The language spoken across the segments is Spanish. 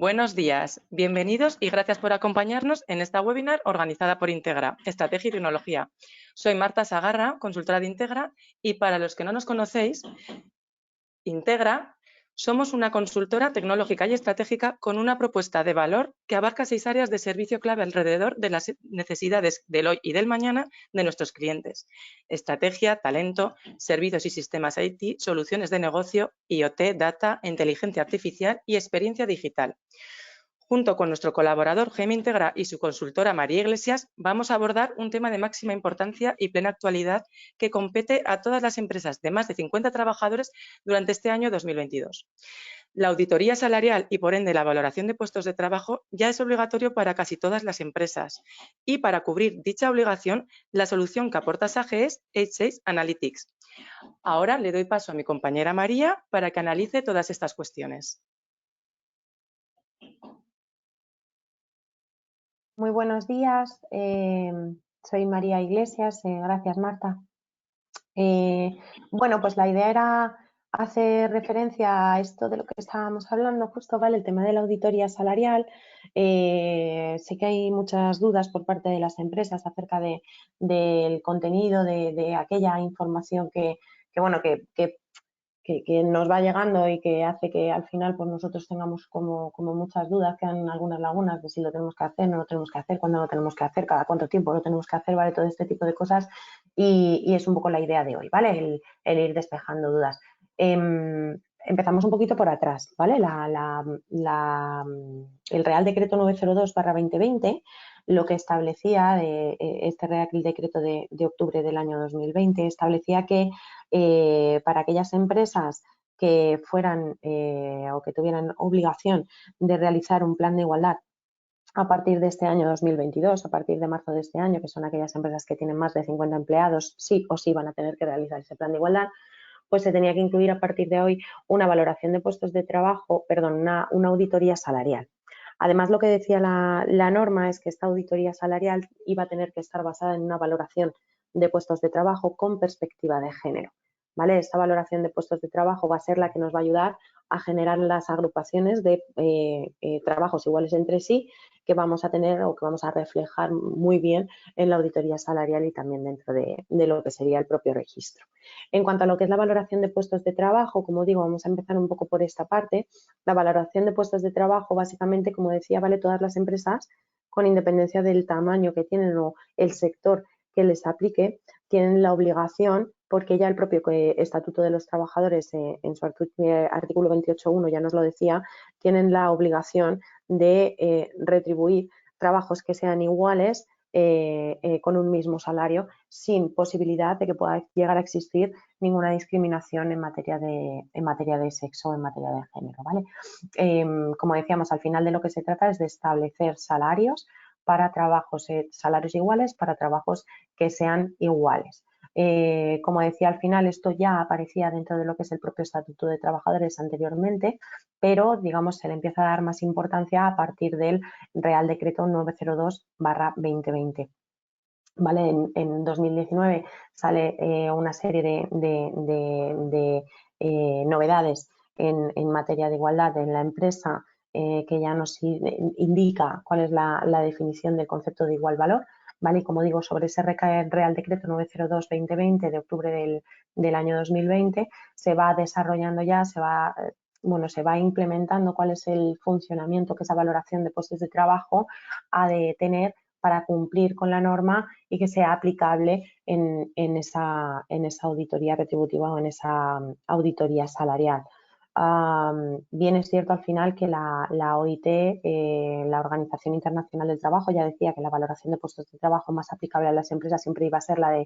Buenos días, bienvenidos y gracias por acompañarnos en esta webinar organizada por Integra, Estrategia y Tecnología. Soy Marta Sagarra, consultora de Integra, y para los que no nos conocéis, Integra somos una consultora tecnológica y estratégica con una propuesta de valor que abarca 6 áreas de servicio clave alrededor de las necesidades del hoy y del mañana de nuestros clientes: estrategia, talento, servicios y sistemas IT, soluciones de negocio, IoT, data, inteligencia artificial y experiencia digital. Junto con nuestro colaborador Jaime Integra y su consultora María Iglesias, vamos a abordar un tema de máxima importancia y plena actualidad que compete a todas las empresas de más de 50 trabajadores durante este año 2022. La auditoría salarial y, por ende, la valoración de puestos de trabajo ya es obligatorio para casi todas las empresas. Y para cubrir dicha obligación, la solución que aporta SAGE es H6 Analytics. Ahora le doy paso a mi compañera María para que analice todas estas cuestiones. Muy buenos días, soy María Iglesias, gracias Marta. Bueno, pues la idea era hacer referencia a esto de lo que estábamos hablando justo, ¿vale? El tema de la auditoría salarial. Sé que hay muchas dudas por parte de las empresas acerca del contenido de aquella información que nos va llegando y que hace que al final pues nosotros tengamos como muchas dudas, quedan algunas lagunas de si lo tenemos que hacer, no lo tenemos que hacer, cuándo lo tenemos que hacer, cada cuánto tiempo lo tenemos que hacer, ¿vale? Todo este tipo de cosas y es un poco la idea de hoy, ¿vale? El ir despejando dudas. Empezamos un poquito por atrás, ¿vale? El Real Decreto 902/2020 lo que establecía, este Real Decreto de octubre del año 2020, establecía que para aquellas empresas que fueran o que tuvieran obligación de realizar un plan de igualdad a partir de este año 2022, a partir de marzo de este año, que son aquellas empresas que tienen más de 50 empleados, sí o sí van a tener que realizar ese plan de igualdad, pues se tenía que incluir a partir de hoy una valoración de puestos de trabajo, perdón, una auditoría salarial. Además, lo que decía la norma es que esta auditoría salarial iba a tener que estar basada en una valoración de puestos de trabajo con perspectiva de género, ¿vale? Esta valoración de puestos de trabajo va a ser la que nos va a ayudar a generar las agrupaciones de trabajos iguales entre sí que vamos a tener o que vamos a reflejar muy bien en la auditoría salarial y también dentro de lo que sería el propio registro. En cuanto a lo que es la valoración de puestos de trabajo, como digo, vamos a empezar un poco por esta parte. La valoración de puestos de trabajo, básicamente, como decía, vale, todas las empresas, con independencia del tamaño que tienen o el sector que les aplique, tienen la obligación, porque ya el propio Estatuto de los Trabajadores en su artículo 28.1 ya nos lo decía, tienen la obligación de retribuir trabajos que sean iguales con un mismo salario, sin posibilidad de que pueda llegar a existir ninguna discriminación en materia de sexo o en materia de género, ¿vale? Como decíamos, al final de lo que se trata es de establecer salarios para trabajos, salarios iguales para trabajos que sean iguales. Como decía, al final esto ya aparecía dentro de lo que es el propio Estatuto de Trabajadores anteriormente, pero digamos se le empieza a dar más importancia a partir del Real Decreto 902/2020. ¿Vale? En 2019 sale una serie de novedades en materia de igualdad en la empresa que ya nos indica cuál es la definición del concepto de igual valor. ¿Vale? Y como digo, sobre ese Real Decreto 902/2020 de octubre del año 2020 se va desarrollando ya, se va implementando cuál es el funcionamiento que esa valoración de puestos de trabajo ha de tener para cumplir con la norma y que sea aplicable en esa auditoría retributiva o en esa auditoría salarial. Bien es cierto al final que la OIT, la Organización Internacional del Trabajo, ya decía que la valoración de puestos de trabajo más aplicable a las empresas siempre iba a ser la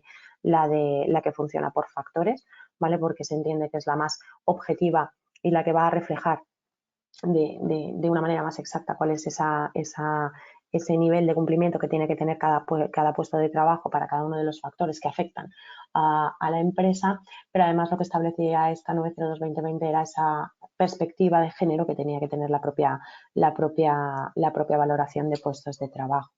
que funciona por factores, ¿vale? Porque se entiende que es la más objetiva y la que va a reflejar de una manera más exacta cuál es ese nivel de cumplimiento que tiene que tener cada puesto de trabajo para cada uno de los factores que afectan a la empresa, pero además lo que establecía esta 902/2020 era esa perspectiva de género que tenía que tener la propia valoración de puestos de trabajo.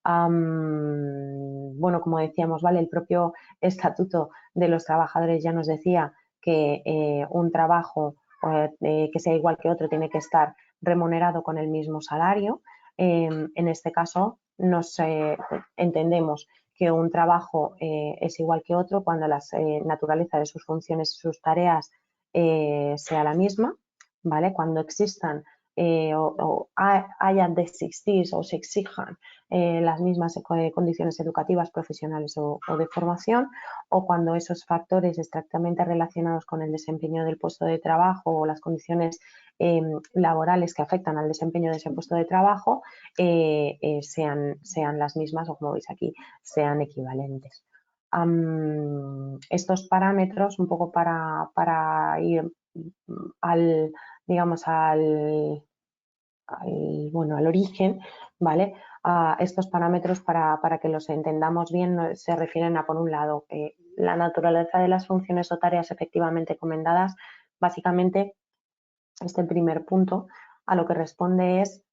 Bueno, como decíamos, ¿vale? El propio Estatuto de los Trabajadores ya nos decía que un trabajo que sea igual que otro tiene que estar remunerado con el mismo salario. En este caso, entendemos que un trabajo es igual que otro cuando la naturaleza de sus funciones y sus tareas sea la misma, ¿vale? Cuando existan hayan de existir o se exijan las mismas condiciones educativas, profesionales o de formación, o cuando esos factores estrictamente relacionados con el desempeño del puesto de trabajo o las condiciones laborales que afectan al desempeño de ese puesto de trabajo sean las mismas o, como veis aquí, sean equivalentes. Estos parámetros, un poco para ir al, digamos, al origen, ¿vale? Estos parámetros, para que los entendamos bien, se refieren a, por un lado, la naturaleza de las funciones o tareas efectivamente encomendadas. Básicamente, este primer punto a lo que responde es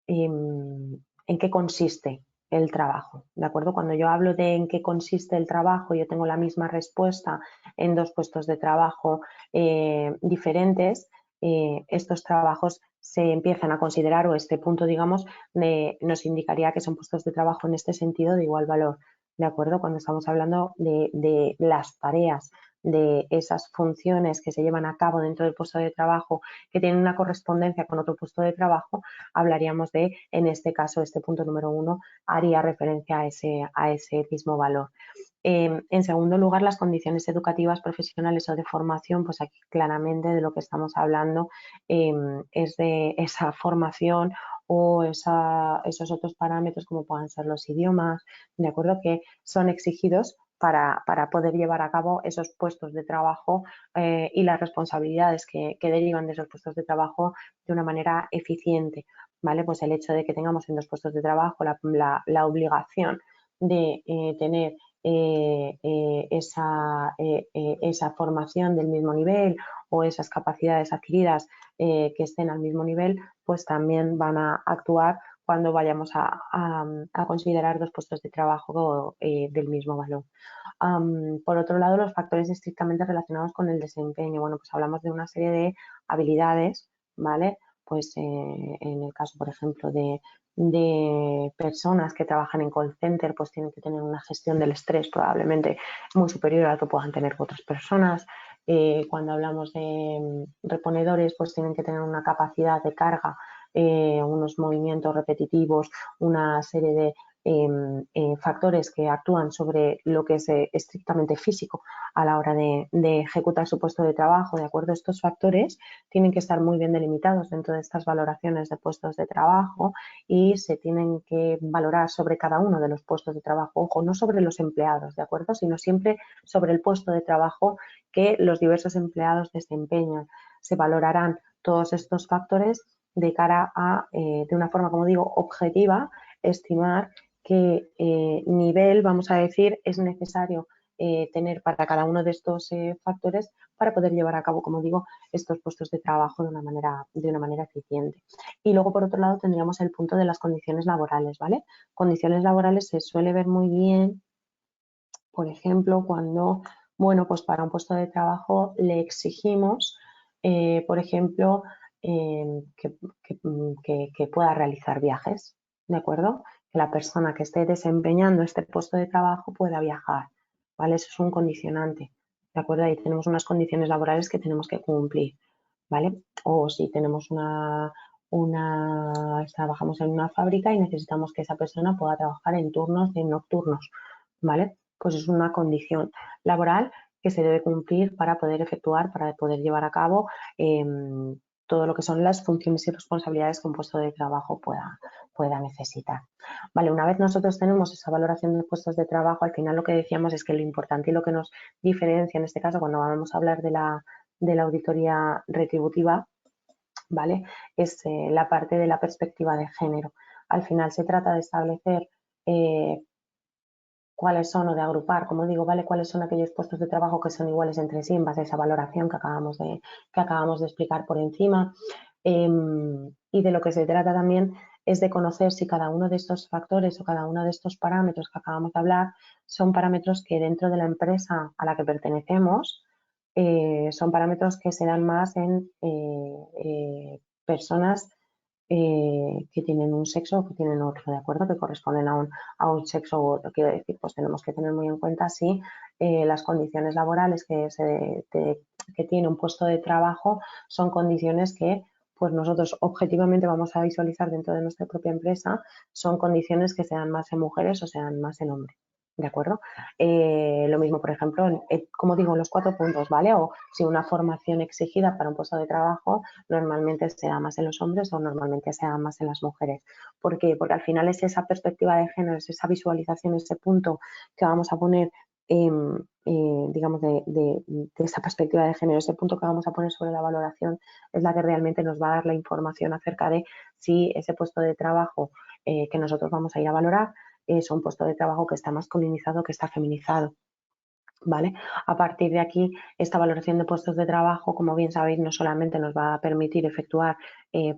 en qué consiste el trabajo, ¿de acuerdo? Cuando yo hablo de en qué consiste el trabajo, yo tengo la misma respuesta en dos puestos de trabajo diferentes. Estos trabajos se empiezan a considerar, o este punto, digamos, nos indicaría que son puestos de trabajo en este sentido de igual valor, ¿de acuerdo? Cuando estamos hablando de las tareas, de esas funciones que se llevan a cabo dentro del puesto de trabajo que tienen una correspondencia con otro puesto de trabajo, hablaríamos de, en este caso, este punto número 1 haría referencia a ese mismo valor. En segundo lugar, las condiciones educativas, profesionales o de formación, pues aquí claramente de lo que estamos hablando es de esa formación o esos otros parámetros como puedan ser los idiomas, de acuerdo, que son exigidos para poder llevar a cabo esos puestos de trabajo y las responsabilidades que derivan de esos puestos de trabajo de una manera eficiente, ¿vale? Pues el hecho de que tengamos en los puestos de trabajo la obligación de tener esa formación del mismo nivel o esas capacidades adquiridas que estén al mismo nivel, pues también van a actuar cuando vayamos a considerar dos puestos de trabajo del mismo valor. Por otro lado, los factores estrictamente relacionados con el desempeño. Bueno, pues hablamos de una serie de habilidades, ¿vale? Pues en el caso, por ejemplo, de personas que trabajan en call center, pues tienen que tener una gestión del estrés probablemente muy superior a la que puedan tener otras personas. Cuando hablamos de reponedores, pues tienen que tener una capacidad de carga, unos movimientos repetitivos, una serie de factores que actúan sobre lo que es estrictamente físico a la hora de ejecutar su puesto de trabajo. De acuerdo, estos factores tienen que estar muy bien delimitados dentro de estas valoraciones de puestos de trabajo y se tienen que valorar sobre cada uno de los puestos de trabajo, ojo, no sobre los empleados, ¿de acuerdo?, sino siempre sobre el puesto de trabajo que los diversos empleados desempeñan. Se valorarán todos estos factores de cara a, de una forma, como digo, objetiva, estimar qué nivel, vamos a decir, es necesario tener para cada uno de estos factores para poder llevar a cabo, como digo, estos puestos de trabajo de una manera eficiente. Y luego, por otro lado, tendríamos el punto de las condiciones laborales, ¿vale? Condiciones laborales se suele ver muy bien, por ejemplo, cuando, bueno, pues para un puesto de trabajo le exigimos, por ejemplo, que pueda realizar viajes, ¿de acuerdo? Que la persona que esté desempeñando este puesto de trabajo pueda viajar, ¿vale? Eso es un condicionante, ¿de acuerdo? Ahí tenemos unas condiciones laborales que tenemos que cumplir, ¿vale? O si tenemos trabajamos en una fábrica y necesitamos que esa persona pueda trabajar en turnos nocturnos, ¿vale? Pues es una condición laboral que se debe cumplir para poder llevar a cabo todo lo que son las funciones y responsabilidades que un puesto de trabajo pueda necesitar. Vale, una vez nosotros tenemos esa valoración de puestos de trabajo, al final lo que decíamos es que lo importante y lo que nos diferencia en este caso cuando vamos a hablar de la auditoría retributiva, ¿vale?, es la parte de la perspectiva de género. Al final se trata de establecer cuáles son, o de agrupar, como digo, ¿vale?, cuáles son aquellos puestos de trabajo que son iguales entre sí en base a esa valoración que acabamos de explicar por encima. Y de lo que se trata también es de conocer si cada uno de estos factores o cada uno de estos parámetros que acabamos de hablar son parámetros que dentro de la empresa a la que pertenecemos son parámetros que se dan más en personas que tienen un sexo o que tienen otro, ¿de acuerdo? Que corresponden a un sexo u otro. Quiero decir, pues tenemos que tener muy en cuenta si las condiciones laborales que tiene un puesto de trabajo son condiciones que pues nosotros objetivamente vamos a visualizar dentro de nuestra propia empresa, son condiciones que sean más en mujeres o sean más en hombres. ¿De acuerdo? Lo mismo, por ejemplo, como digo, los 4 puntos, ¿vale? O si una formación exigida para un puesto de trabajo normalmente se da más en los hombres o normalmente se da más en las mujeres. ¿Por qué? Porque al final es esa perspectiva de género, es esa visualización, ese punto que vamos a poner, digamos, de esa perspectiva de género, ese punto que vamos a poner sobre la valoración es la que realmente nos va a dar la información acerca de si ese puesto de trabajo que nosotros vamos a ir a valorar es un puesto de trabajo que está masculinizado, que está feminizado. ¿Vale? A partir de aquí, esta valoración de puestos de trabajo, como bien sabéis, no solamente nos va a permitir efectuar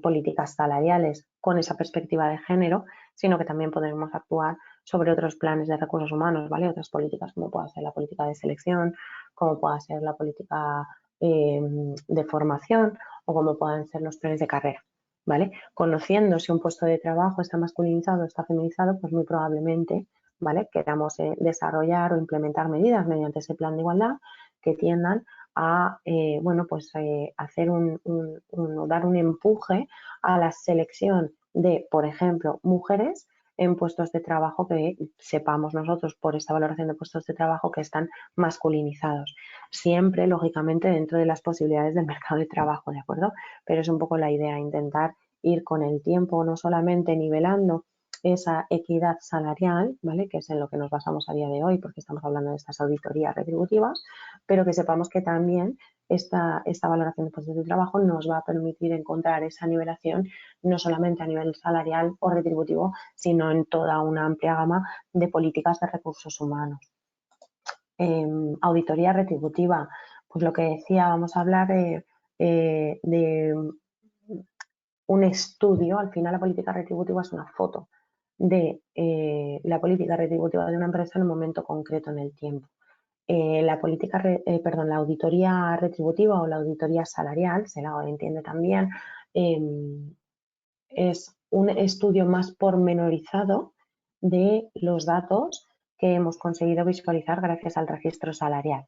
políticas salariales con esa perspectiva de género, sino que también podremos actuar sobre otros planes de recursos humanos, ¿vale? Otras políticas, como pueda ser la política de selección, como pueda ser la política de formación o como puedan ser los planes de carrera. ¿Vale? Conociendo si un puesto de trabajo está masculinizado o está feminizado, pues muy probablemente, ¿vale? Queramos desarrollar o implementar medidas mediante ese plan de igualdad que tiendan a bueno, pues, hacer dar un empuje a la selección de, por ejemplo, mujeres en puestos de trabajo que sepamos nosotros por esta valoración de puestos de trabajo que están masculinizados. Siempre, lógicamente, dentro de las posibilidades del mercado de trabajo, ¿de acuerdo? Pero es un poco la idea, intentar ir con el tiempo, no solamente nivelando esa equidad salarial, ¿vale? Que es en lo que nos basamos a día de hoy, porque estamos hablando de estas auditorías retributivas, pero que sepamos que también esta valoración de puestos de trabajo nos va a permitir encontrar esa nivelación no solamente a nivel salarial o retributivo, sino en toda una amplia gama de políticas de recursos humanos. Auditoría retributiva, pues lo que decía, vamos a hablar de un estudio. Al final la política retributiva es una foto de la política retributiva de una empresa en un momento concreto en el tiempo. La auditoría retributiva o la auditoría salarial, se la entiende también, es un estudio más pormenorizado de los datos que hemos conseguido visualizar gracias al registro salarial.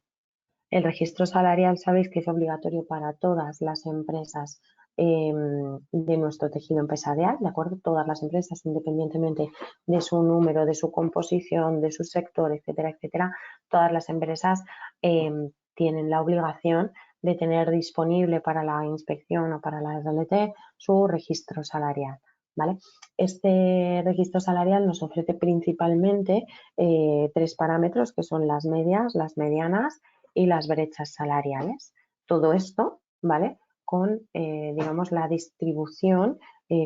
El registro salarial, sabéis que es obligatorio para todas las empresas de nuestro tejido empresarial, ¿de acuerdo? Todas las empresas, independientemente de su número, de su composición, de su sector, etcétera, etcétera, todas las empresas tienen la obligación de tener disponible para la inspección o para la RLT su registro salarial, ¿vale? Este registro salarial nos ofrece principalmente 3 parámetros que son las medias, las medianas y las brechas salariales. Todo esto, ¿vale? Con, digamos, la distribución,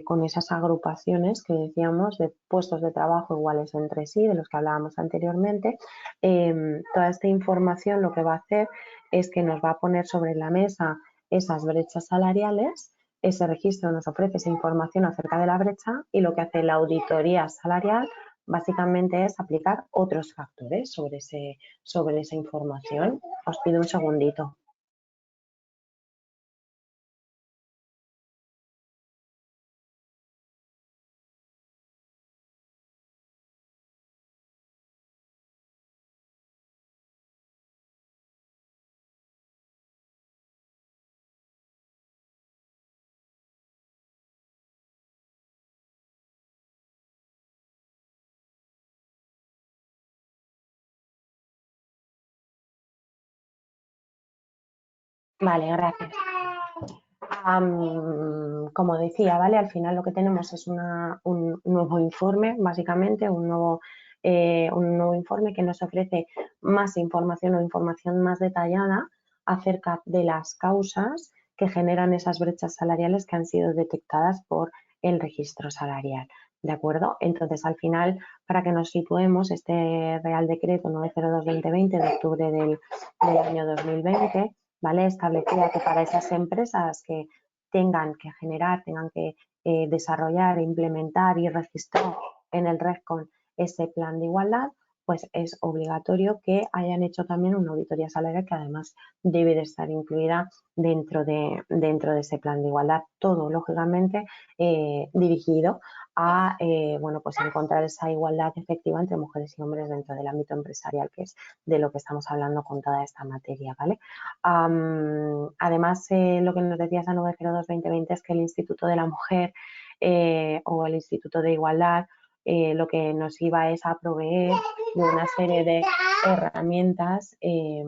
con esas agrupaciones que decíamos de puestos de trabajo iguales entre sí, de los que hablábamos anteriormente. Toda esta información lo que va a hacer es que nos va a poner sobre la mesa esas brechas salariales. Ese registro nos ofrece esa información acerca de la brecha y lo que hace la auditoría salarial básicamente es aplicar otros factores sobre esa información. Os pido un segundito. Vale, gracias. Como decía, ¿vale? Al final lo que tenemos es un nuevo informe, básicamente, un nuevo informe que nos ofrece más información o información más detallada acerca de las causas que generan esas brechas salariales que han sido detectadas por el registro salarial. ¿De acuerdo? Entonces, al final, para que nos situemos, este Real Decreto 902-2020 de octubre del año 2020, ¿vale? Establecía que para esas empresas que tengan que generar, tengan que desarrollar, implementar y registrar en el RESCON ese plan de igualdad, pues es obligatorio que hayan hecho también una auditoría salarial que además debe de estar incluida dentro de ese plan de igualdad. Todo, lógicamente, dirigido a bueno, pues encontrar esa igualdad efectiva entre mujeres y hombres dentro del ámbito empresarial, que es de lo que estamos hablando con toda esta materia, ¿vale? Además, lo que nos decía esa 902-2020 es que el Instituto de la Mujer o el Instituto de Igualdad lo que nos iba es a proveer de una serie de herramientas y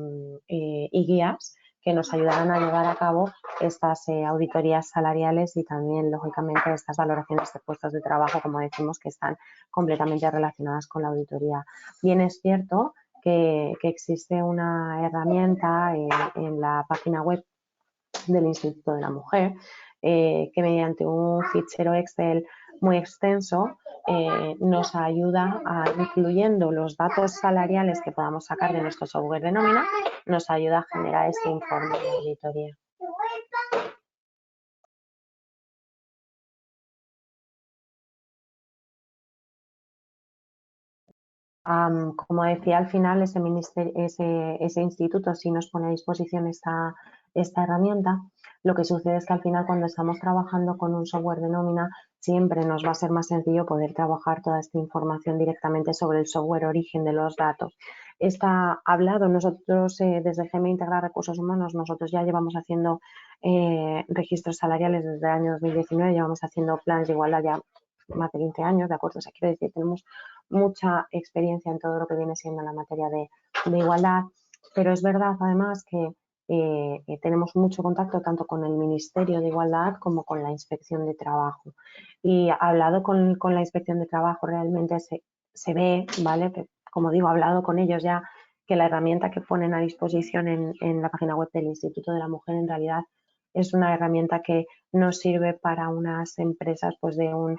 guías que nos ayudarán a llevar a cabo estas auditorías salariales y también, lógicamente, estas valoraciones de puestos de trabajo, como decimos, que están completamente relacionadas con la auditoría. Bien es cierto que existe una herramienta en la página web del Instituto de la Mujer que mediante un fichero Excel muy extenso nos ayuda a, incluyendo los datos salariales que podamos sacar de nuestro software de nómina, nos ayuda a generar este informe de auditoría. Como decía, al final ese instituto sí nos pone a disposición esta herramienta. Lo que sucede es que al final, cuando estamos trabajando con un software de nómina, siempre nos va a ser más sencillo poder trabajar toda esta información directamente sobre el software origen de los datos. Está hablado, nosotros desde GM Integral Recursos Humanos, nosotros ya llevamos haciendo registros salariales desde el año 2019, llevamos haciendo planes de igualdad ya más de 20 años, ¿de acuerdo? O sea, quiero decir, tenemos mucha experiencia en todo lo que viene siendo la materia de igualdad, pero es verdad además que tenemos mucho contacto tanto con el Ministerio de Igualdad como con la Inspección de Trabajo. Y hablado con la Inspección de Trabajo realmente se ve, ¿vale? Que, como digo, hablado con ellos ya, que la herramienta que ponen a disposición en la página web del Instituto de la Mujer en realidad es una herramienta que nos sirve para unas empresas pues de un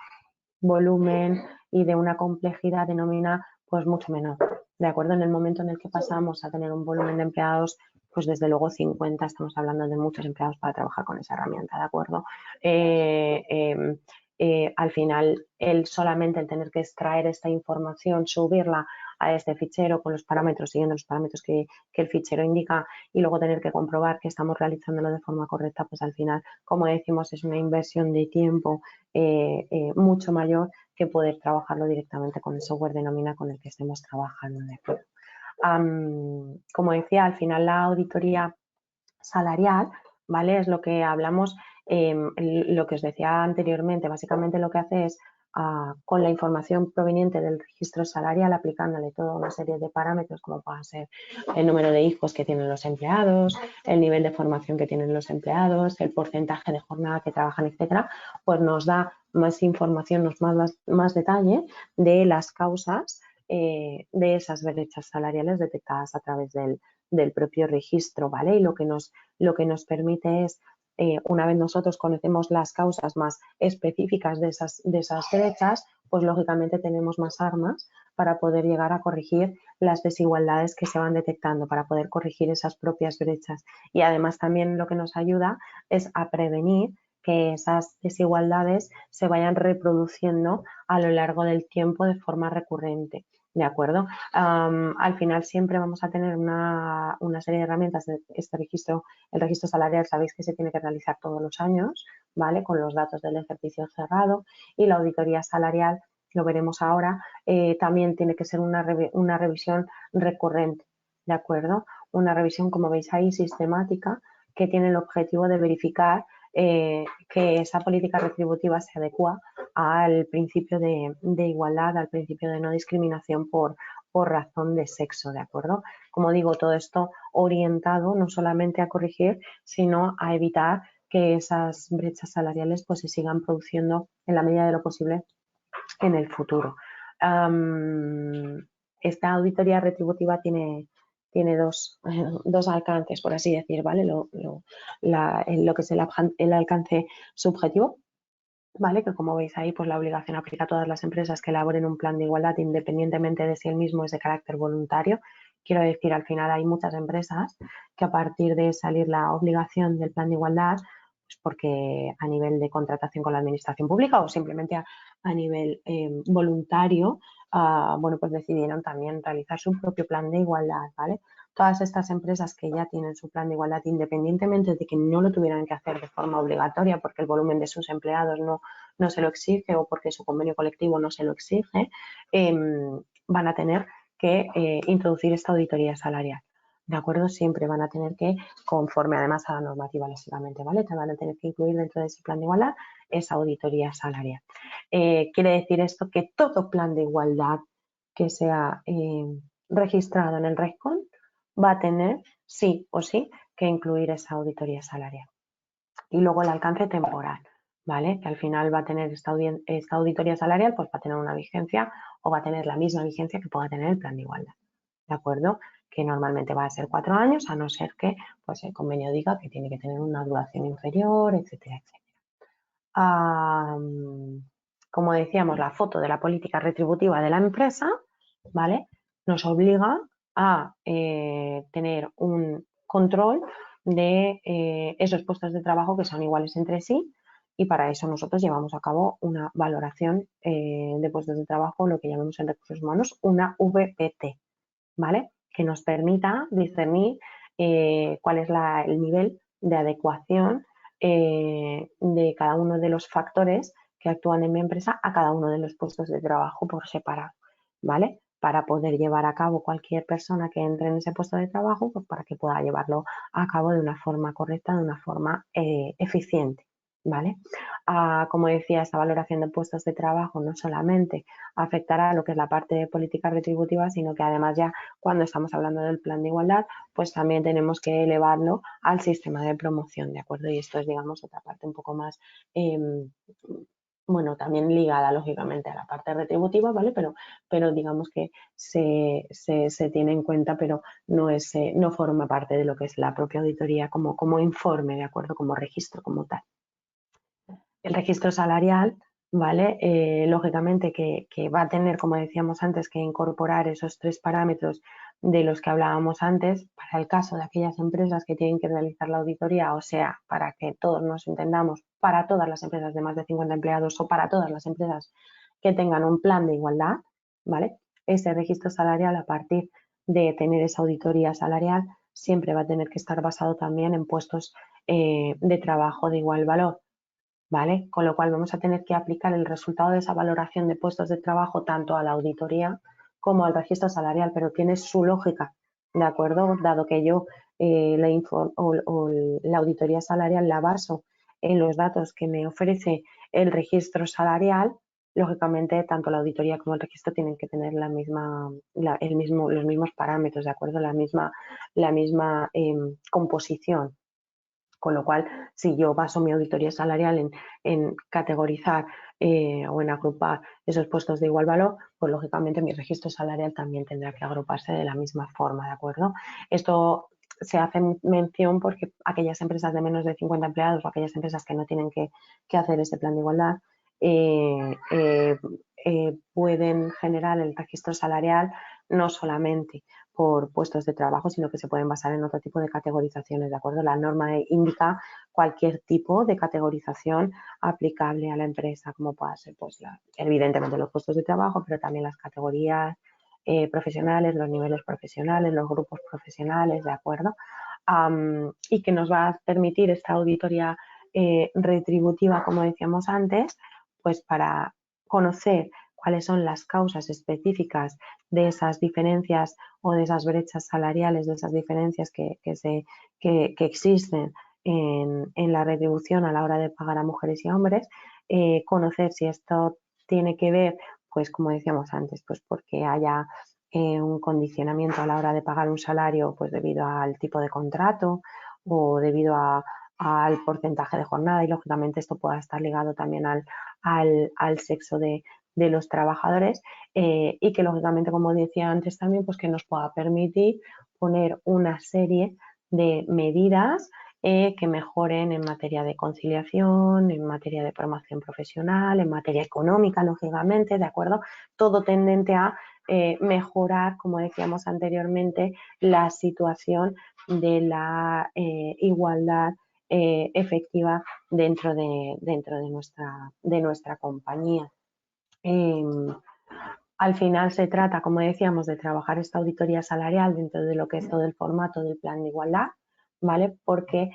volumen y de una complejidad de nómina pues mucho menor, ¿de acuerdo? En el momento en el que pasamos a tener un volumen de empleados, pues desde luego 50, estamos hablando de muchos empleados para trabajar con esa herramienta, ¿de acuerdo? Al final, solamente el tener que extraer esta información, subirla a este fichero con los parámetros, siguiendo los parámetros que el fichero indica, y luego tener que comprobar que estamos realizándolo de forma correcta, pues al final, como decimos, es una inversión de tiempo mucho mayor que poder trabajarlo directamente con el software de nómina con el que estemos trabajando, ¿de acuerdo? Como decía, al final la auditoría salarial, ¿vale? Es lo que hablamos, lo que os decía anteriormente, básicamente lo que hace es con la información proveniente del registro salarial, aplicándole toda una serie de parámetros como pueden ser el número de hijos que tienen los empleados, el nivel de formación que tienen los empleados, el porcentaje de jornada que trabajan, etcétera, pues nos da más información, nos da más detalle de las causas de esas brechas salariales detectadas a través del propio registro, ¿vale? Y lo que nos permite es, una vez nosotros conocemos las causas más específicas de esas brechas, pues lógicamente tenemos más armas para poder llegar a corregir las desigualdades que se van detectando, para poder corregir esas propias brechas. Y además también lo que nos ayuda es a prevenir que esas desigualdades se vayan reproduciendo a lo largo del tiempo de forma recurrente. ¿De acuerdo? Al final siempre vamos a tener una serie de herramientas de este registro. El registro salarial sabéis que se tiene que realizar todos los años, ¿vale? Con los datos del ejercicio cerrado, y la auditoría salarial, lo veremos ahora, también tiene que ser una revisión recurrente, ¿de acuerdo? Una revisión, como veis ahí, sistemática, que tiene el objetivo de verificar que esa política retributiva se adecua al principio de igualdad, al principio de no discriminación por razón de sexo, ¿de acuerdo? Como digo, todo esto orientado no solamente a corregir, sino a evitar que esas brechas salariales pues se sigan produciendo en la medida de lo posible en el futuro. Esta auditoría retributiva tiene dos alcances, por así decir, ¿vale? Lo que es el alcance subjetivo, ¿vale? Que como veis ahí, pues la obligación aplica a todas las empresas que elaboren un plan de igualdad independientemente de si el mismo es de carácter voluntario. Quiero decir, al final hay muchas empresas que a partir de salir la obligación del plan de igualdad, pues porque a nivel de contratación con la administración pública o simplemente a nivel voluntario, bueno, pues decidieron también realizar su propio plan de igualdad, ¿vale? Todas estas empresas que ya tienen su plan de igualdad, independientemente de que no lo tuvieran que hacer de forma obligatoria porque el volumen de sus empleados no se lo exige o porque su convenio colectivo no se lo exige, van a tener que introducir esta auditoría salarial. ¿De acuerdo? Siempre van a tener que, conforme además a la normativa, lógicamente, ¿vale? Te van a tener que incluir dentro de ese plan de igualdad esa auditoría salarial. Quiere decir esto que todo plan de igualdad que sea registrado en el RESCON va a tener sí o sí que incluir esa auditoría salarial. Y luego el alcance temporal, ¿vale? Que al final va a tener esta auditoría salarial, pues va a tener una vigencia o va a tener la misma vigencia que pueda tener el plan de igualdad, ¿de acuerdo? Que normalmente va a ser 4 años, a no ser que pues, el convenio diga que tiene que tener una duración inferior, etcétera, etcétera. Como decíamos, la foto de la política retributiva de la empresa, ¿vale? Nos obliga a tener un control de esos puestos de trabajo que son iguales entre sí y para eso nosotros llevamos a cabo una valoración de puestos de trabajo, lo que llamamos en recursos humanos una VPT, ¿vale? Que nos permita discernir cuál es el nivel de adecuación de cada uno de los factores que actúan en mi empresa a cada uno de los puestos de trabajo por separado, ¿vale? Para poder llevar a cabo cualquier persona que entre en ese puesto de trabajo, pues para que pueda llevarlo a cabo de una forma correcta, de una forma eficiente, ¿vale? Como decía, esta valoración de puestos de trabajo no solamente afectará a lo que es la parte de política retributiva, sino que además ya cuando estamos hablando del plan de igualdad, pues también tenemos que elevarlo al sistema de promoción, ¿de acuerdo? Y esto es, digamos, otra parte un poco más, bueno, también ligada lógicamente a la parte retributiva, ¿vale? Pero digamos que se tiene en cuenta, pero no forma parte de lo que es la propia auditoría como informe, ¿de acuerdo? Como registro, como tal. El registro salarial, ¿vale? Lógicamente que va a tener, como decíamos antes, que incorporar esos 3 parámetros de los que hablábamos antes para el caso de aquellas empresas que tienen que realizar la auditoría, o sea, para que todos nos entendamos, para todas las empresas de más de 50 empleados o para todas las empresas que tengan un plan de igualdad, ¿vale? Ese registro salarial, a partir de tener esa auditoría salarial, siempre va a tener que estar basado también en puestos de trabajo de igual valor, ¿vale? Con lo cual vamos a tener que aplicar el resultado de esa valoración de puestos de trabajo tanto a la auditoría como al registro salarial, pero tiene su lógica, ¿de acuerdo? Dado que yo la auditoría salarial la baso en los datos que me ofrece el registro salarial, lógicamente tanto la auditoría como el registro tienen que tener los mismos parámetros, ¿de acuerdo? La misma composición. Con lo cual, si yo baso mi auditoría salarial en categorizar o en agrupar esos puestos de igual valor, pues lógicamente mi registro salarial también tendrá que agruparse de la misma forma, ¿de acuerdo? Esto se hace mención porque aquellas empresas de menos de 50 empleados o aquellas empresas que no tienen que hacer este plan de igualdad pueden generar el registro salarial no solamente por puestos de trabajo, sino que se pueden basar en otro tipo de categorizaciones, ¿de acuerdo? La norma indica cualquier tipo de categorización aplicable a la empresa, como pueda ser, pues, evidentemente los puestos de trabajo, pero también las categorías profesionales, los niveles profesionales, los grupos profesionales, ¿de acuerdo? Y que nos va a permitir esta auditoría retributiva, como decíamos antes, pues para conocer cuáles son las causas específicas de esas diferencias o de esas brechas salariales, de esas diferencias que existen en la retribución a la hora de pagar a mujeres y a hombres, conocer si esto tiene que ver, pues como decíamos antes, pues porque haya un condicionamiento a la hora de pagar un salario, pues debido al tipo de contrato o debido al porcentaje de jornada, y lógicamente esto pueda estar ligado también al sexo de los trabajadores y que lógicamente, como decía antes también, pues que nos pueda permitir poner una serie de medidas que mejoren en materia de conciliación, en materia de formación profesional, en materia económica, lógicamente, ¿de acuerdo? Todo tendente a mejorar, como decíamos anteriormente, la situación de la igualdad efectiva dentro de nuestra compañía. Al final se trata, como decíamos, de trabajar esta auditoría salarial dentro de lo que es todo el formato del plan de igualdad, ¿vale? Porque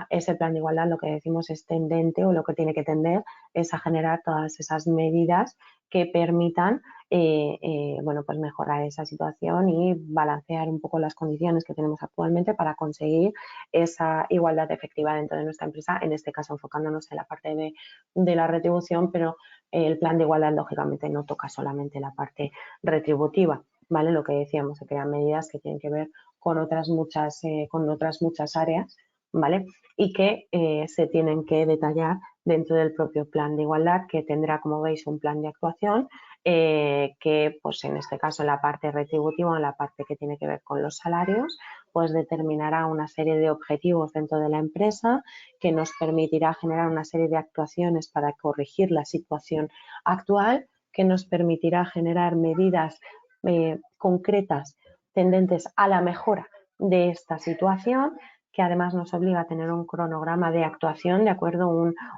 ese plan de igualdad, lo que decimos, es tendente, o lo que tiene que tender es a generar todas esas medidas que permitan bueno, pues mejorar esa situación y balancear un poco las condiciones que tenemos actualmente para conseguir esa igualdad efectiva dentro de nuestra empresa, en este caso enfocándonos en la parte de la retribución, pero el plan de igualdad lógicamente no toca solamente la parte retributiva, ¿vale? Lo que decíamos, se crean medidas que tienen que ver con otras muchas áreas, ¿vale? Y que se tienen que detallar dentro del propio plan de igualdad, que tendrá, como veis, un plan de actuación que, pues en este caso, en la parte retributiva, en la parte que tiene que ver con los salarios, pues determinará una serie de objetivos dentro de la empresa que nos permitirá generar una serie de actuaciones para corregir la situación actual, que nos permitirá generar medidas concretas tendentes a la mejora de esta situación, que además nos obliga a tener un cronograma de actuación, ¿de acuerdo?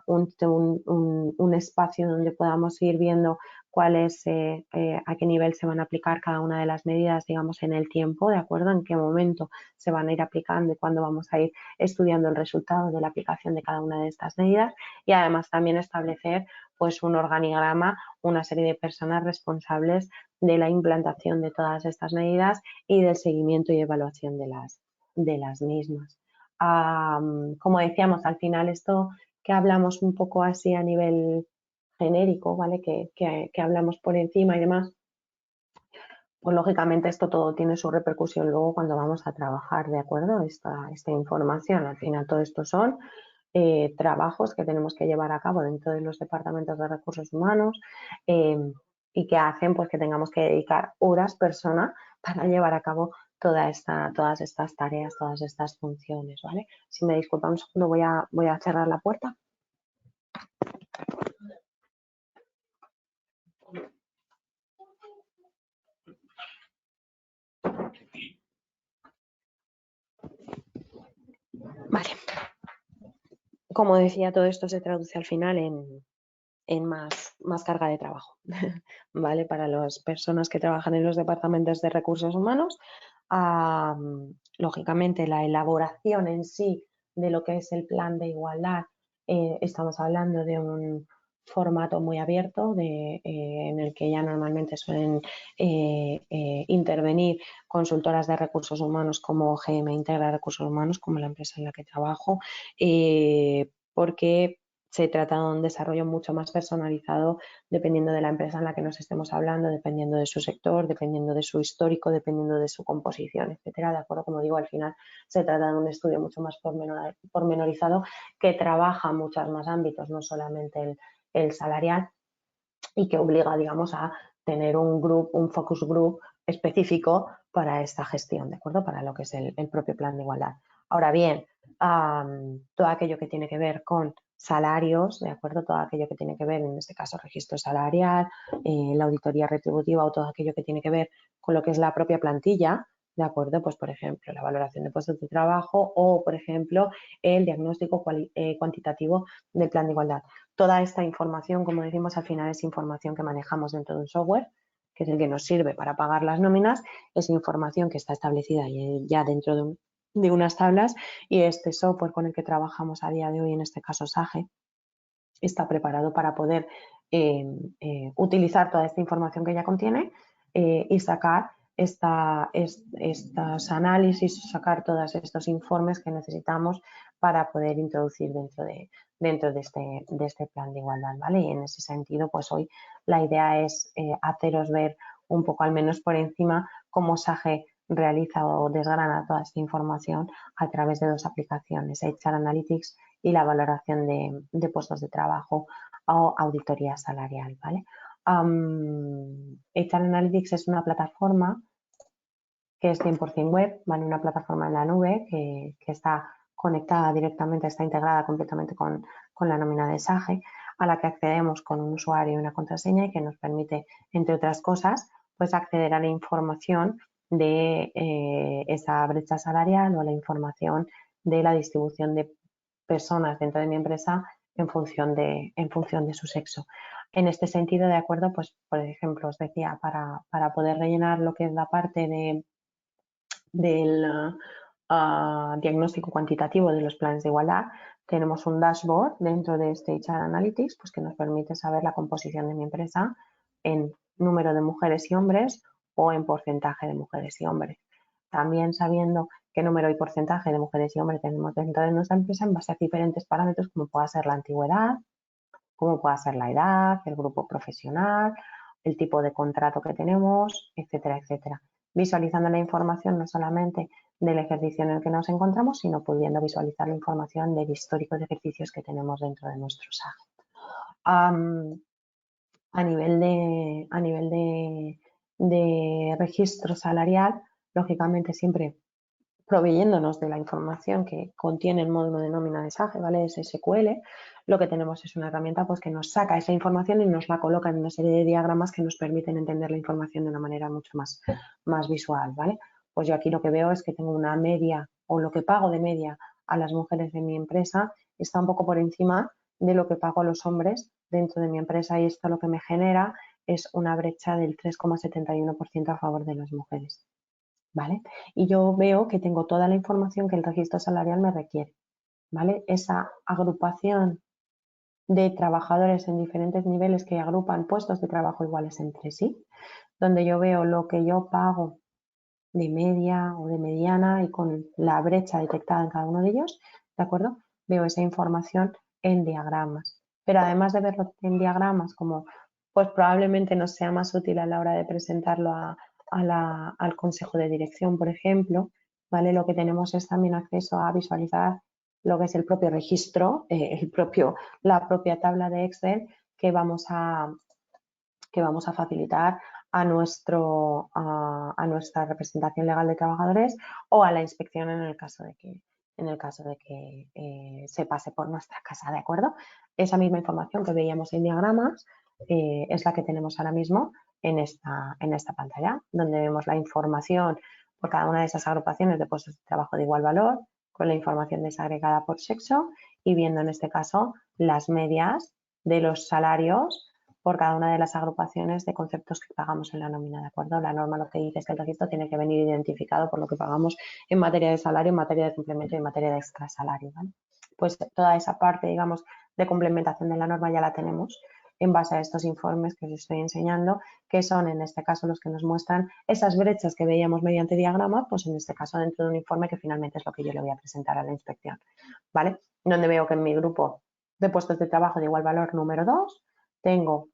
Un espacio donde podamos ir viendo cuál es, a qué nivel se van a aplicar cada una de las medidas, digamos, en el tiempo, ¿de acuerdo? En qué momento se van a ir aplicando y cuándo vamos a ir estudiando el resultado de la aplicación de cada una de estas medidas, y además también establecer pues un organigrama, una serie de personas responsables de la implantación de todas estas medidas y del seguimiento y evaluación de las mismas. Como decíamos, al final esto que hablamos un poco así a nivel genérico, ¿vale? Que hablamos por encima y demás, pues lógicamente esto todo tiene su repercusión luego cuando vamos a trabajar, ¿de acuerdo? Esta información, al final todo esto son trabajos que tenemos que llevar a cabo dentro de los departamentos de recursos humanos y que hacen pues que tengamos que dedicar horas persona para llevar a cabo todas estas tareas, todas estas funciones, ¿vale? Si me disculpan un segundo, voy a cerrar la puerta. Vale. Como decía, todo esto se traduce al final en más carga de trabajo, ¿vale? Para las personas que trabajan en los departamentos de recursos humanos, lógicamente la elaboración en sí de lo que es el plan de igualdad, estamos hablando de un formato muy abierto en el que ya normalmente suelen intervenir consultoras de recursos humanos como GM Integra Recursos Humanos, como la empresa en la que trabajo, porque se trata de un desarrollo mucho más personalizado dependiendo de la empresa en la que nos estemos hablando, dependiendo de su sector, dependiendo de su histórico, dependiendo de su composición, etcétera. De acuerdo, como digo, al final se trata de un estudio mucho más pormenorizado que trabaja muchos más ámbitos, no solamente el salarial, y que obliga, digamos, a tener un focus group específico para esta gestión, ¿de acuerdo? Para lo que es el propio plan de igualdad. Ahora bien, todo aquello que tiene que ver con salarios, ¿de acuerdo? Todo aquello que tiene que ver, en este caso, registro salarial, la auditoría retributiva o todo aquello que tiene que ver con lo que es la propia plantilla, ¿de acuerdo? Pues, por ejemplo, la valoración de puestos de trabajo o, por ejemplo, el diagnóstico cuantitativo del plan de igualdad. Toda esta información, como decimos, al final es información que manejamos dentro de un software, que es el que nos sirve para pagar las nóminas, es información que está establecida ya dentro de unas tablas, y este software con el que trabajamos a día de hoy, en este caso SAGE, está preparado para poder utilizar toda esta información que ya contiene y sacar estos análisis, sacar todos estos informes que necesitamos para poder introducir dentro de este plan de igualdad, ¿vale? Y en ese sentido, pues hoy la idea es haceros ver un poco, al menos por encima, cómo SAGE realiza o desgrana toda esta información a través de dos aplicaciones, HR Analytics y la valoración de puestos de trabajo o auditoría salarial, ¿vale? HR Analytics es una plataforma que es 100% web, ¿vale? Una plataforma en la nube que está conectada directamente, está integrada completamente con la nómina de SAGE, a la que accedemos con un usuario y una contraseña, y que nos permite, entre otras cosas, pues acceder a la información de esa brecha salarial o a la información de la distribución de personas dentro de mi empresa en función de su sexo. En este sentido, de acuerdo, pues por ejemplo, os decía, para poder rellenar lo que es la parte del diagnóstico cuantitativo de los planes de igualdad, tenemos un dashboard dentro de este HR Analytics, pues que nos permite saber la composición de mi empresa en número de mujeres y hombres o en porcentaje de mujeres y hombres. También sabiendo qué número y porcentaje de mujeres y hombres tenemos dentro de nuestra empresa en base a diferentes parámetros como pueda ser la antigüedad, como pueda ser la edad, el grupo profesional, el tipo de contrato que tenemos, etcétera, etcétera. Visualizando la información no solamente del ejercicio en el que nos encontramos, sino pudiendo visualizar la información del histórico de ejercicios que tenemos dentro de nuestro SAG. A nivel de registro salarial, lógicamente siempre proveyéndonos de la información que contiene el módulo de nómina de SAGE, ¿vale? Es SQL, lo que tenemos es una herramienta pues, que nos saca esa información y nos la coloca en una serie de diagramas que nos permiten entender la información de una manera mucho más visual, ¿vale? Pues yo aquí lo que veo es que tengo una media o lo que pago de media a las mujeres de mi empresa está un poco por encima de lo que pago a los hombres dentro de mi empresa y esto lo que me genera es una brecha del 3,71% a favor de las mujeres. ¿Vale? Y yo veo que tengo toda la información que el registro salarial me requiere, ¿vale? Esa agrupación de trabajadores en diferentes niveles que agrupan puestos de trabajo iguales entre sí, donde yo veo lo que yo pago de media o de mediana y con la brecha detectada en cada uno de ellos, ¿de acuerdo? Veo esa información en diagramas. Pero además de verlo en diagramas, como pues probablemente nos sea más útil a la hora de presentarlo al consejo de dirección, por ejemplo, ¿vale? Lo que tenemos es también acceso a visualizar lo que es el propio registro, la propia tabla de Excel que vamos a facilitar a nuestra representación legal de trabajadores o a la inspección en el caso de que se pase por nuestra casa, ¿de acuerdo? Esa misma información que veíamos en diagramas es la que tenemos ahora mismo en esta pantalla, donde vemos la información por cada una de esas agrupaciones de puestos de trabajo de igual valor, con la información desagregada por sexo y viendo en este caso las medias de los salarios por cada una de las agrupaciones de conceptos que pagamos en la nómina, ¿de acuerdo? La norma lo que dice es que el registro tiene que venir identificado por lo que pagamos en materia de salario, en materia de complemento y en materia de extrasalario, ¿vale? Pues toda esa parte, digamos, de complementación de la norma ya la tenemos en base a estos informes que os estoy enseñando, que son en este caso los que nos muestran esas brechas que veíamos mediante diagrama, pues en este caso dentro de un informe que finalmente es lo que yo le voy a presentar a la inspección, ¿vale? Donde veo que en mi grupo de puestos de trabajo de igual valor número 2 tengo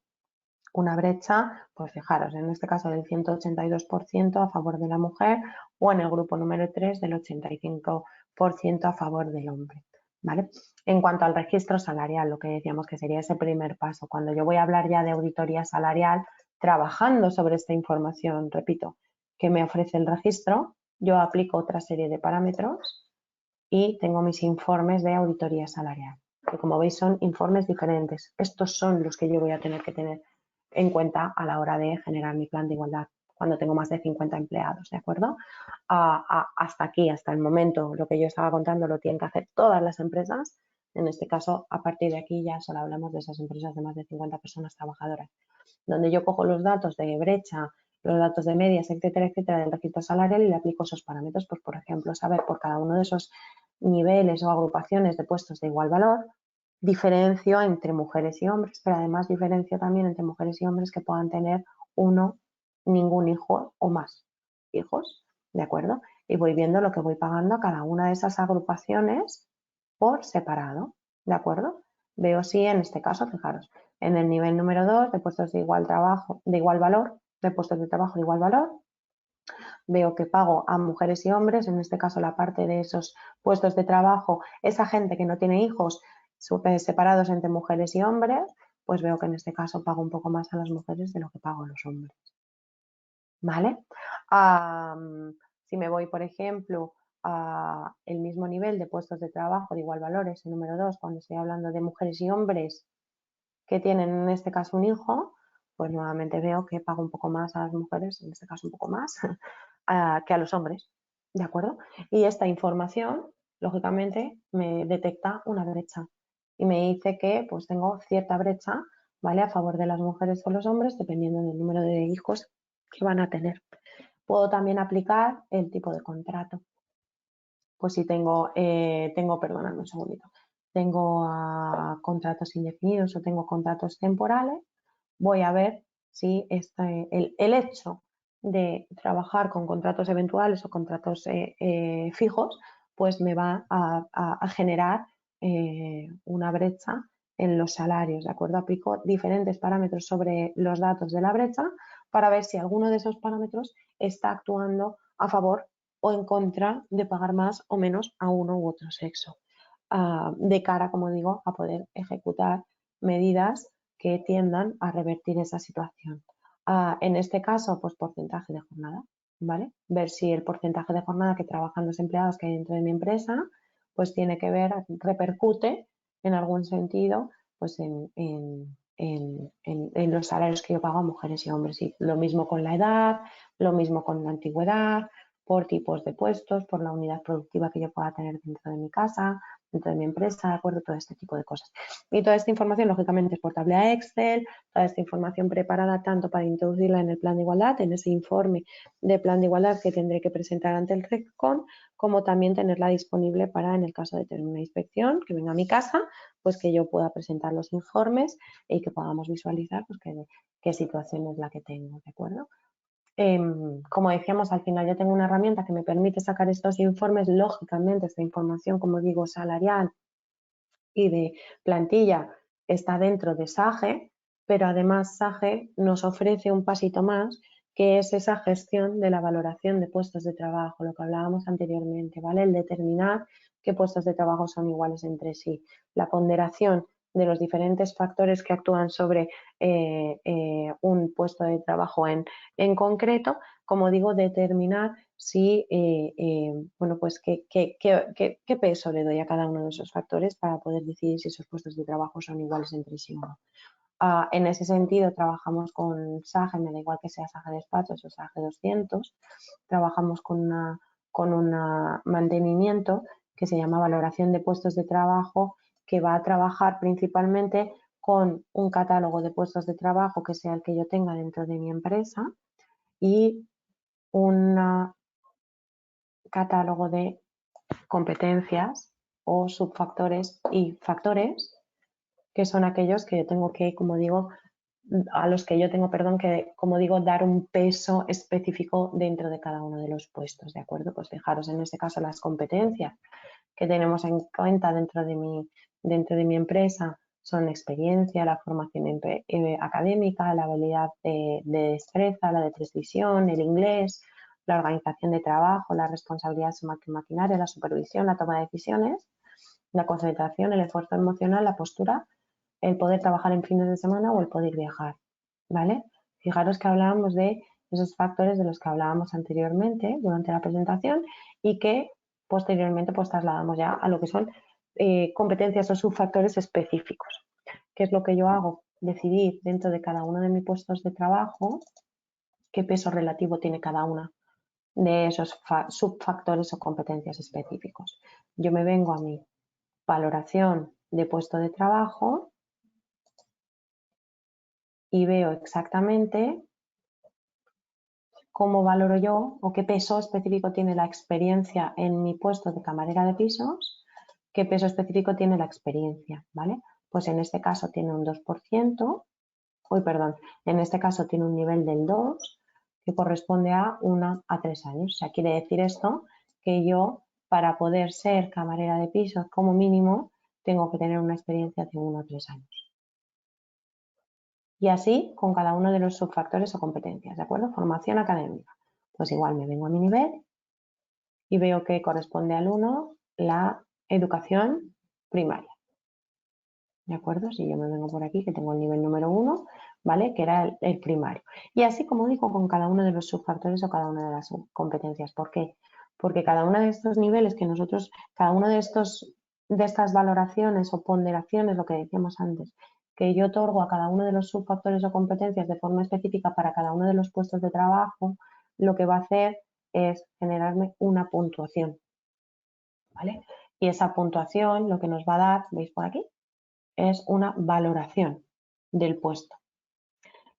una brecha, pues fijaros, en este caso del 182% a favor de la mujer o en el grupo número 3 del 85% a favor del hombre, ¿vale? En cuanto al registro salarial, lo que decíamos que sería ese primer paso, cuando yo voy a hablar ya de auditoría salarial, trabajando sobre esta información, repito, que me ofrece el registro, yo aplico otra serie de parámetros y tengo mis informes de auditoría salarial, que como veis son informes diferentes. Estos son los que yo voy a tener que tener en cuenta a la hora de generar mi plan de igualdad cuando tengo más de 50 empleados, ¿de acuerdo? Hasta aquí, hasta el momento, lo que yo estaba contando lo tienen que hacer todas las empresas. En este caso, a partir de aquí ya solo hablamos de esas empresas de más de 50 personas trabajadoras, donde yo cojo los datos de brecha, los datos de medias, etcétera, etcétera, del registro salarial y le aplico esos parámetros, pues por ejemplo, saber por cada uno de esos niveles o agrupaciones de puestos de igual valor, diferencio entre mujeres y hombres, pero además diferencio también entre mujeres y hombres que puedan tener uno, ningún hijo o más hijos, ¿de acuerdo? Y voy viendo lo que voy pagando a cada una de esas agrupaciones por separado, ¿de acuerdo? Veo si en este caso, fijaros, en el nivel número 2 de puestos de igual trabajo, de igual valor, de puestos de trabajo de igual valor, veo que pago a mujeres y hombres, en este caso la parte de esos puestos de trabajo, esa gente que no tiene hijos separados entre mujeres y hombres, pues veo que en este caso pago un poco más a las mujeres de lo que pago a los hombres. ¿Vale? Si me voy, por ejemplo, a el mismo nivel de puestos de trabajo de igual valor, ese número 2, cuando estoy hablando de mujeres y hombres que tienen en este caso un hijo, pues nuevamente veo que pago un poco más a las mujeres, en este caso un poco más, que a los hombres, ¿de acuerdo? Y esta información lógicamente me detecta una brecha y me dice que pues tengo cierta brecha, ¿vale? A favor de las mujeres o los hombres, dependiendo del número de hijos que van a tener. Puedo también aplicar el tipo de contrato. Pues si perdóname un segundito, tengo contratos indefinidos o tengo contratos temporales, voy a ver si el hecho de trabajar con contratos eventuales o contratos fijos, pues me va a generar una brecha en los salarios, ¿de acuerdo? Aplico diferentes parámetros sobre los datos de la brecha para ver si alguno de esos parámetros está actuando a favor o en contra de pagar más o menos a uno u otro sexo, de cara, como digo, a poder ejecutar medidas que tiendan a revertir esa situación. En este caso, pues porcentaje de jornada, ¿vale? Ver si el porcentaje de jornada que trabajan los empleados que hay dentro de mi empresa, pues tiene que ver, repercute en algún sentido, pues en los salarios que yo pago a mujeres y hombres. Y lo mismo con la edad, lo mismo con la antigüedad, por tipos de puestos, por la unidad productiva que yo pueda tener dentro de mi casa, dentro de mi empresa, ¿de acuerdo? Todo este tipo de cosas. Y toda esta información, lógicamente, es portable a Excel, toda esta información preparada tanto para introducirla en el plan de igualdad, en ese informe de plan de igualdad que tendré que presentar ante el RECON, como también tenerla disponible para, en el caso de tener una inspección, que venga a mi casa, pues que yo pueda presentar los informes y que podamos visualizar pues, qué situación es la que tengo, ¿de acuerdo? Como decíamos, al final yo tengo una herramienta que me permite sacar estos informes, lógicamente esta información, como digo, salarial y de plantilla está dentro de SAGE, pero además SAGE nos ofrece un pasito más, que es esa gestión de la valoración de puestos de trabajo, lo que hablábamos anteriormente, ¿vale? El determinar qué puestos de trabajo son iguales entre sí, la ponderación de los diferentes factores que actúan sobre un puesto de trabajo en concreto, como digo, determinar si, bueno, pues qué peso le doy a cada uno de esos factores para poder decidir si esos puestos de trabajo son iguales entre sí o no. En ese sentido, trabajamos con SAGE, me da igual que sea SAGE Despachos o SAGE 200, trabajamos con un mantenimiento que se llama valoración de puestos de trabajo, que va a trabajar principalmente con un catálogo de puestos de trabajo que sea el que yo tenga dentro de mi empresa y un catálogo de competencias o subfactores y factores que son aquellos que yo tengo que, como digo, a los que yo tengo, perdón, que, como digo, dar un peso específico dentro de cada uno de los puestos, ¿de acuerdo? Pues fijaros en este caso las competencias que tenemos en cuenta dentro de mi empresa son experiencia, la formación académica, la habilidad de destreza, la de precisión, el inglés, la organización de trabajo, la responsabilidad maquinaria, la supervisión, la toma de decisiones, la concentración, el esfuerzo emocional, la postura, el poder trabajar en fines de semana o el poder viajar, ¿vale? Fijaros que hablábamos de esos factores de los que hablábamos anteriormente durante la presentación y que posteriormente pues trasladamos ya a lo que son competencias o subfactores específicos. ¿Qué es lo que yo hago? Decidir dentro de cada uno de mis puestos de trabajo qué peso relativo tiene cada una de esos subfactores o competencias específicos. Yo me vengo a mi valoración de puesto de trabajo y veo exactamente cómo valoro yo o qué peso específico tiene la experiencia en mi puesto de camarera de pisos, qué peso específico tiene la experiencia, ¿vale? Pues en este caso tiene un 2%, en este caso tiene un nivel del 2 que corresponde a 1 a 3 años. O sea, quiere decir esto que yo, para poder ser camarera de pisos como mínimo, tengo que tener una experiencia de 1 a 3 años. Y así con cada uno de los subfactores o competencias, ¿de acuerdo? Formación académica. Pues igual me vengo a mi nivel y veo que corresponde al 1 la educación primaria. ¿De acuerdo? Si yo me vengo por aquí, que tengo el nivel número 1, ¿vale? Que era el primario. Y así, como digo, con cada uno de los subfactores o cada una de las competencias. ¿Por qué? Porque cada uno de estos niveles que nosotros, cada uno de estas valoraciones o ponderaciones, lo que decíamos antes, que yo otorgo a cada uno de los subfactores o competencias de forma específica para cada uno de los puestos de trabajo, lo que va a hacer es generarme una puntuación, ¿vale? Y esa puntuación lo que nos va a dar, ¿veis por aquí? Es una valoración del puesto,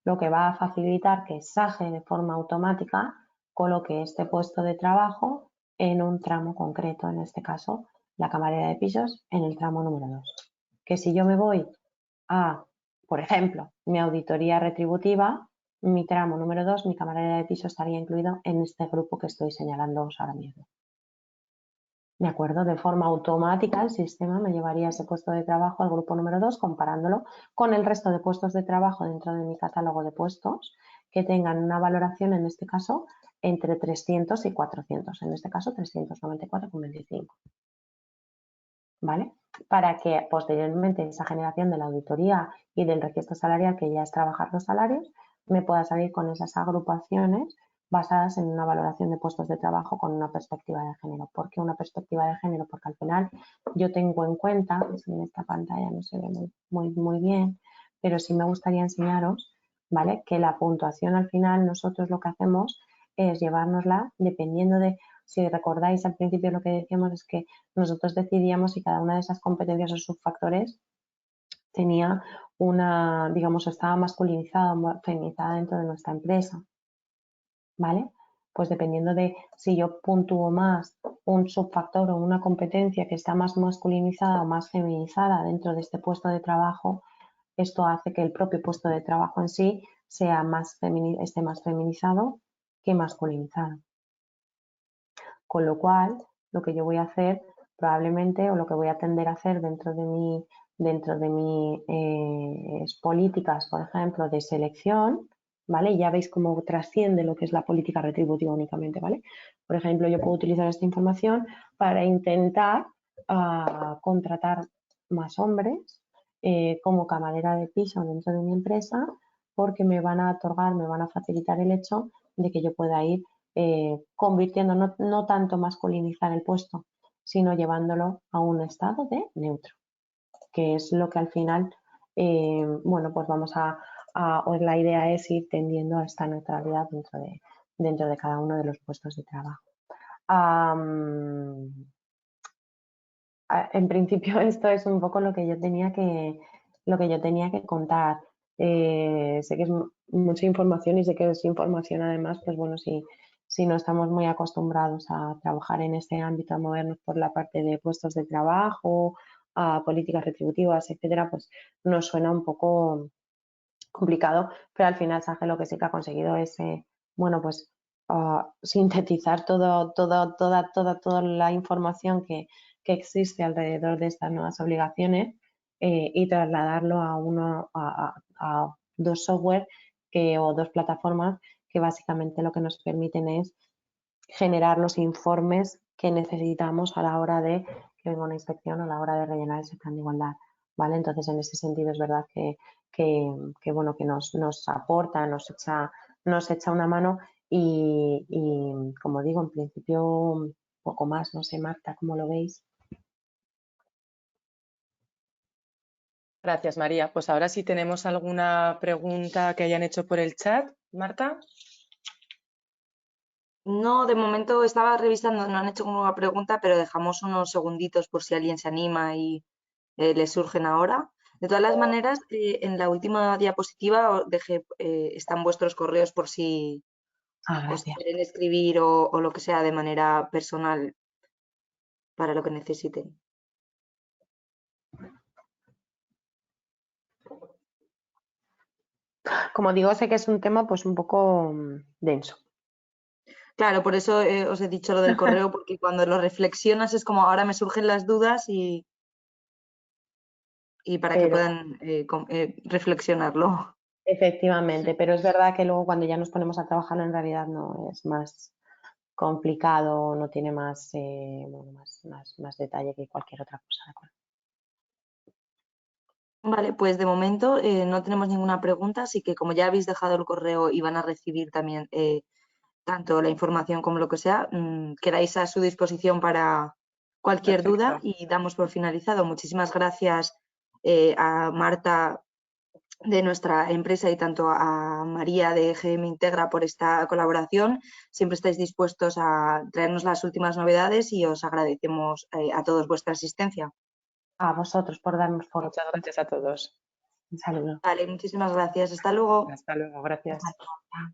lo que va a facilitar que SAGE de forma automática coloque este puesto de trabajo en un tramo concreto, en este caso la camarera de pisos en el tramo número 2. Que si yo me voy a, por ejemplo, mi auditoría retributiva, mi tramo número 2, mi camarera de piso estaría incluido en este grupo que estoy señalándoos ahora mismo. ¿De acuerdo? De forma automática el sistema me llevaría ese puesto de trabajo al grupo número 2 comparándolo con el resto de puestos de trabajo dentro de mi catálogo de puestos que tengan una valoración, en este caso, entre 300 y 400. En este caso, 394,25. ¿Vale? Para que posteriormente esa generación de la auditoría y del registro salarial, que ya es trabajar los salarios, me pueda salir con esas agrupaciones basadas en una valoración de puestos de trabajo con una perspectiva de género. ¿Por qué una perspectiva de género? Porque al final yo tengo en cuenta, si en esta pantalla no se ve muy bien, pero sí me gustaría enseñaros, ¿vale? Que la puntuación al final nosotros lo que hacemos es llevárnosla dependiendo de, si recordáis al principio lo que decíamos es que nosotros decidíamos si cada una de esas competencias o subfactores tenía una, digamos, estaba masculinizada o feminizada dentro de nuestra empresa, ¿vale? Pues dependiendo de si yo puntúo más un subfactor o una competencia que está más masculinizada o más feminizada dentro de este puesto de trabajo, esto hace que el propio puesto de trabajo en sí sea esté más feminizado que masculinizado. Con lo cual, lo que yo voy a hacer probablemente, o lo que voy a tender a hacer dentro de mis políticas, por ejemplo, de selección, ¿vale? Ya veis cómo trasciende lo que es la política retributiva únicamente, ¿vale? Por ejemplo, yo puedo utilizar esta información para intentar contratar más hombres como camarera de piso dentro de mi empresa, porque me van a otorgar, me van a facilitar el hecho de que yo pueda ir convirtiendo, no tanto masculinizar el puesto, sino llevándolo a un estado de neutro, que es lo que al final, bueno, pues vamos la idea es ir tendiendo a esta neutralidad dentro de cada uno de los puestos de trabajo. En principio esto es un poco lo que yo tenía que contar. Sé que es mucha información y sé que es información además, pues bueno, si no estamos muy acostumbrados a trabajar en este ámbito, a movernos por la parte de puestos de trabajo, a políticas retributivas, etcétera, pues nos suena un poco complicado, pero al final Sage lo que sí que ha conseguido es, bueno, pues sintetizar toda la información que existe alrededor de estas nuevas obligaciones y trasladarlo a dos software o dos plataformas que básicamente lo que nos permiten es generar los informes que necesitamos a la hora de que venga una inspección o a la hora de rellenar ese plan de igualdad, ¿vale? Entonces, en ese sentido es verdad bueno, que nos aporta, nos echa una mano y, como digo, en principio poco más, no sé, Marta, ¿cómo lo veis? Gracias, María. Pues ahora sí tenemos alguna pregunta que hayan hecho por el chat. Marta. No, de momento estaba revisando, no han hecho ninguna pregunta, pero dejamos unos segunditos por si alguien se anima y les surgen ahora. De todas las maneras, en la última diapositiva os dejé, están vuestros correos por si os Gracias. quieren escribir o lo que sea de manera personal para lo que necesiten. Como digo, sé que es un tema pues un poco denso. Claro, por eso os he dicho lo del correo, porque cuando lo reflexionas es como ahora me surgen las dudas y para que puedan reflexionarlo. Efectivamente, pero es verdad que luego cuando ya nos ponemos a trabajar en realidad no es más complicado, no tiene más, más detalle que cualquier otra cosa, ¿de acuerdo? Vale, pues de momento no tenemos ninguna pregunta, así que como ya habéis dejado el correo y van a recibir también tanto la información como lo que sea, quedáis a su disposición para cualquier duda Perfecto. y damos por finalizado. Muchísimas gracias a Marta de nuestra empresa y tanto a María de GM Integra por esta colaboración. Siempre estáis dispuestos a traernos las últimas novedades y os agradecemos a todos vuestra asistencia. A vosotros por darnos foro. Muchas gracias a todos. Un saludo. Vale, muchísimas gracias. Hasta luego. Hasta luego, gracias. Hasta luego.